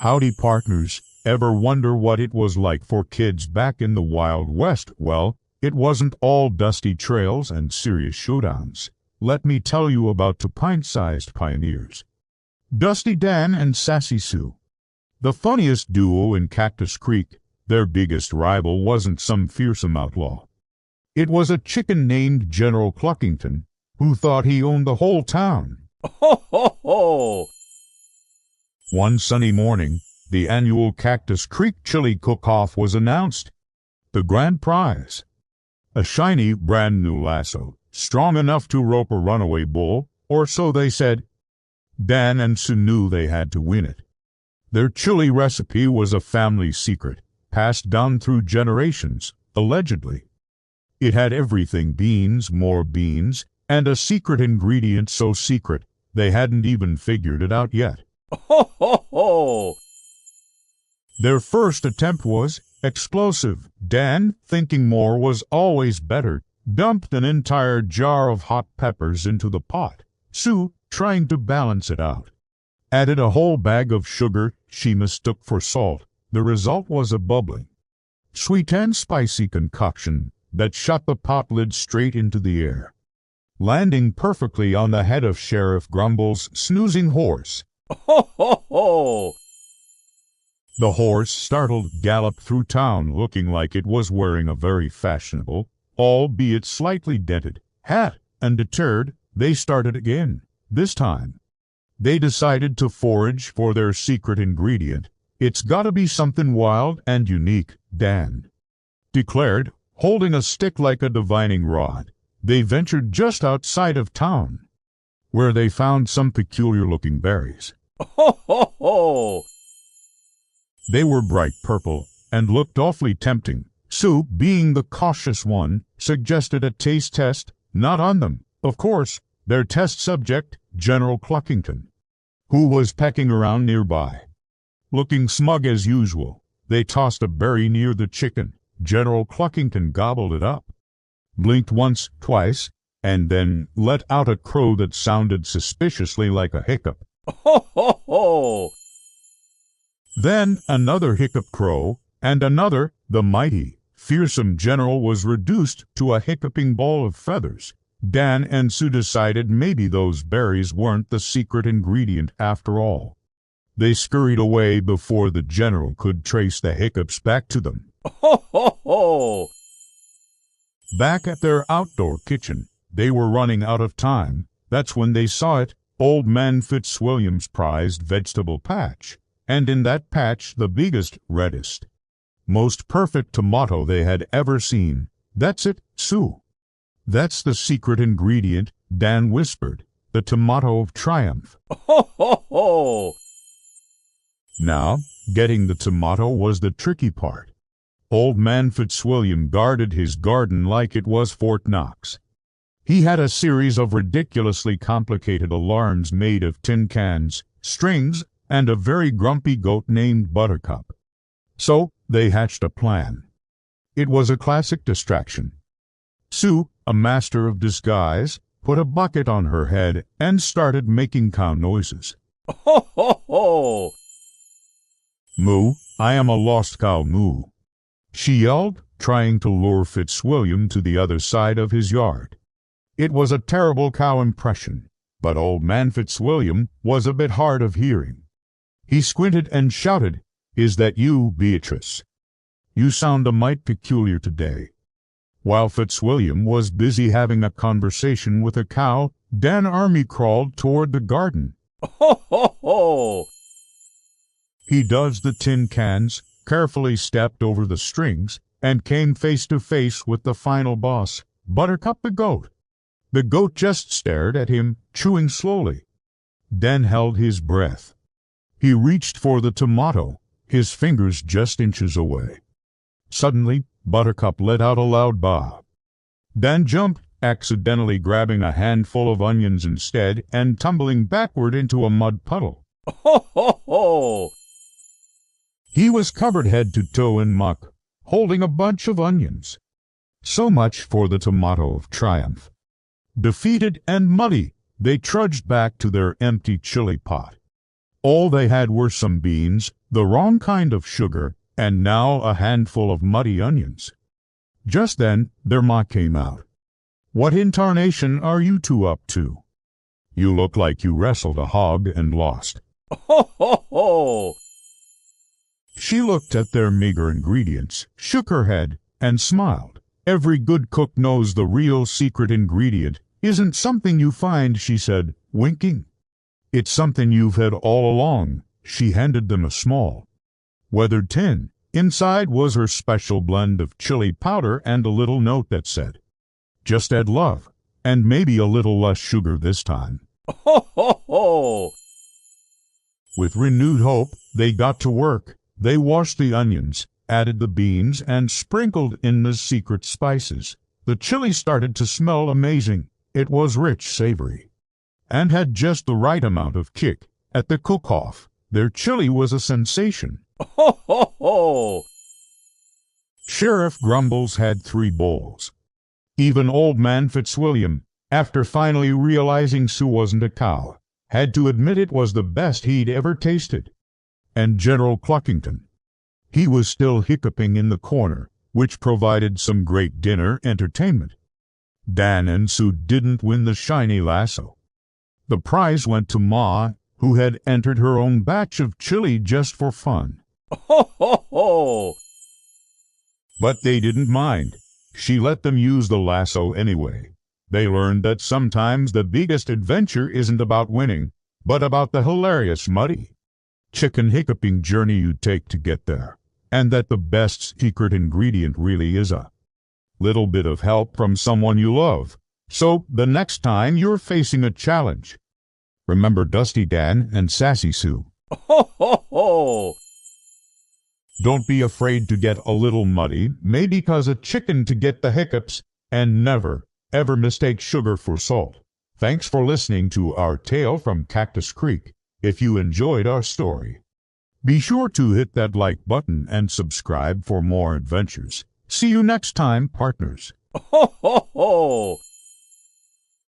Howdy, partners. Ever wonder what it was like for kids back in the Wild West? Well, it wasn't all dusty trails and serious showdowns. Let me tell you about two pint-sized pioneers, Dusty Dan and Sassy Sue. The funniest duo in Cactus Creek. Their biggest rival wasn't some fearsome outlaw. It was a chicken named General Cluckington, who thought he owned the whole town. Ho, ho, ho! One sunny morning, the annual Cactus Creek Chili Cook-Off was announced. The grand prize: a shiny, brand-new lasso, strong enough to rope a runaway bull, or so they said. Dan and Sue knew they had to win it. Their chili recipe was a family secret, passed down through generations, allegedly. It had everything: beans, more beans, and a secret ingredient so secret they hadn't even figured it out yet. Ho, ho, ho! Their first attempt was explosive. Dan, thinking more was always better, dumped an entire jar of hot peppers into the pot. Sue, trying to balance it out, added a whole bag of sugar she mistook for salt. The result was a bubbling, sweet and spicy concoction that shot the pot lid straight into the air, landing perfectly on the head of Sheriff Grumble's snoozing horse. Ho, ho, ho! The horse, startled, galloped through town looking like it was wearing a very fashionable, albeit slightly dented, hat, and deterred, they started again. This time, they decided to forage for their secret ingredient. "It's gotta be something wild and unique," Dan declared, holding a stick like a divining rod. They ventured just outside of town, where they found some peculiar-looking berries. Ho, ho, ho! They were bright purple and looked awfully tempting. Sue, being the cautious one, suggested a taste test. Not on them, of course. Their test subject, General Cluckington, who was pecking around nearby. Looking smug as usual, they tossed a berry near the chicken. General Cluckington gobbled it up, blinked once, twice, and then let out a crow that sounded suspiciously like a hiccup. Ho, ho, ho! Then another hiccup crow, and another. The mighty, fearsome general was reduced to a hiccuping ball of feathers. Dan and Sue decided maybe those berries weren't the secret ingredient after all. They scurried away before the general could trace the hiccups back to them. Ho, ho, ho! Back at their outdoor kitchen, they were running out of time. That's when they saw it, Old Man Fitzwilliam's prized vegetable patch. And in that patch, the biggest, reddest, most perfect tomato they had ever seen. "That's it, Sue. That's the secret ingredient," Dan whispered. "The tomato of triumph." Ho, ho, ho! Now, getting the tomato was the tricky part. Old Man Fitzwilliam guarded his garden like it was Fort Knox. He had a series of ridiculously complicated alarms made of tin cans, strings, and a very grumpy goat named Buttercup. So, they hatched a plan. It was a classic distraction. Sue, a master of disguise, put a bucket on her head and started making cow noises. Ho, ho, ho! "Moo, I am a lost cow, moo," she yelled, trying to lure Fitzwilliam to the other side of his yard. It was a terrible cow impression, but Old Man Fitzwilliam was a bit hard of hearing. He squinted and shouted, "Is that you, Beatrice? You sound a mite peculiar today." While Fitzwilliam was busy having a conversation with a cow, Dan Army crawled toward the garden. Ho, ho, ho! He dodged the tin cans, carefully stepped over the strings, and came face to face with the final boss, Buttercup the goat. The goat just stared at him, chewing slowly. Dan held his breath. He reached for the tomato, his fingers just inches away. Suddenly, Buttercup let out a loud baa. Dan jumped, accidentally grabbing a handful of onions instead and tumbling backward into a mud puddle. Ho, ho, ho! He was covered head to toe in muck, holding a bunch of onions. So much for the tomato of triumph. Defeated and muddy, they trudged back to their empty chili pot. All they had were some beans, the wrong kind of sugar, and now a handful of muddy onions. Just then, their ma came out. "What in tarnation are you two up to? You look like you wrestled a hog and lost." Ho, ho, ho! She looked at their meager ingredients, shook her head, and smiled. "Every good cook knows the real secret ingredient isn't something you find," she said, winking. "It's something you've had all along." She handed them a small, weathered tin. Inside was her special blend of chili powder and a little note that said, "Just add love, and maybe a little less sugar this time." Ho, ho, ho! With renewed hope, they got to work. They washed the onions, added the beans, and sprinkled in the secret spices. The chili started to smell amazing. It was rich, savory, and had just the right amount of kick. At the cook-off, their chili was a sensation. Ho, ho, ho! Sheriff Grumbles had 3 bowls. Even Old Man Fitzwilliam, after finally realizing Sue wasn't a cow, had to admit it was the best he'd ever tasted. And General Cluckington, he was still hiccuping in the corner, which provided some great dinner entertainment. Dan and Sue didn't win the shiny lasso. The prize went to Ma, who had entered her own batch of chili just for fun. Ho, ho, ho! But they didn't mind. She let them use the lasso anyway. They learned that sometimes the biggest adventure isn't about winning, but about the hilarious, muddy, chicken hiccuping journey you take to get there, and that the best secret ingredient really is a little bit of help from someone you love. So the next time you're facing a challenge, remember Dusty Dan and Sassy Sue. Ho, ho, ho! Don't be afraid to get a little muddy, maybe cause a chicken to get the hiccups, and never, ever mistake sugar for salt. Thanks for listening to our tale from Cactus Creek. If you enjoyed our story, be sure to hit that like button and subscribe for more adventures. See you next time, partners. Ho, ho, ho!